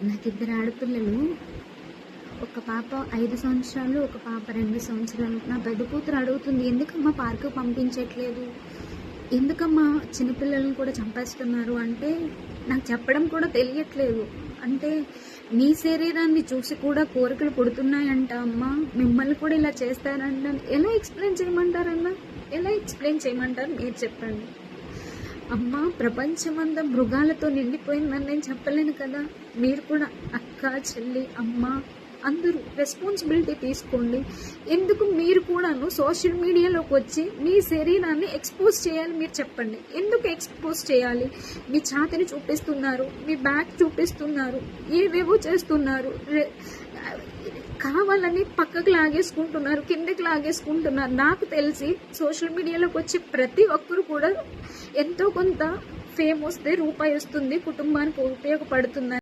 నాకిద్దరు ఆడపిల్లలు. ఒక పాప 5 సంవత్సరాలు, ఒక పాప 2 సంవత్సరాలు. నా పెద్ద కూతురు అడుగుతుంది, ఎందుకమ్మా పార్కు పంపించట్లేదు, ఎందుకమ్మా చిన్నపిల్లలను కూడా చంపేస్తున్నారు అంటే నాకు చెప్పడం కూడా తెలియట్లేదు. అంటే మీ శరీరాన్ని చూసి కూడా కోరికలు పుడుతున్నాయంట అమ్మా, మిమ్మల్ని కూడా ఇలా చేస్తారంట. ఎలా ఎక్స్ప్లెయిన్ చేయమంటారన్నా, ఎలా ఎక్స్ప్లెయిన్ చేయమంటారు మీరు చెప్పండి. అమ్మ, ప్రపంచమంతా మృగాలతో నిండిపోయిందని నేను చెప్పలేను కదా. మీరు కూడా అక్క, చెల్లి, అమ్మ అందరూ రెస్పాన్సిబిలిటీ తీసుకోండి. ఎందుకు మీరు కూడాను సోషల్ మీడియాలోకి వచ్చి మీ శరీరాన్ని ఎక్స్పోజ్ చేయాలి? మీరు చెప్పండి, ఎందుకు ఎక్స్పోజ్ చేయాలి? మీ ఛాతిని చూపిస్తున్నారు, మీ బ్యాక్ చూపిస్తున్నారు, ఏవేవో చేస్తున్నారు, కావాలని పక్కకు లాగేసుకుంటున్నారు, కిందకి లాగేసుకుంటున్నారు. నాకు తెలిసి సోషల్ మీడియాలోకి వచ్చి ప్రతి ఒక్కరు కూడా ఎంతో కొంత ఫేమ్ వస్తే రూపాయి వస్తుంది, కుటుంబానికి ఉపయోగపడుతుంది.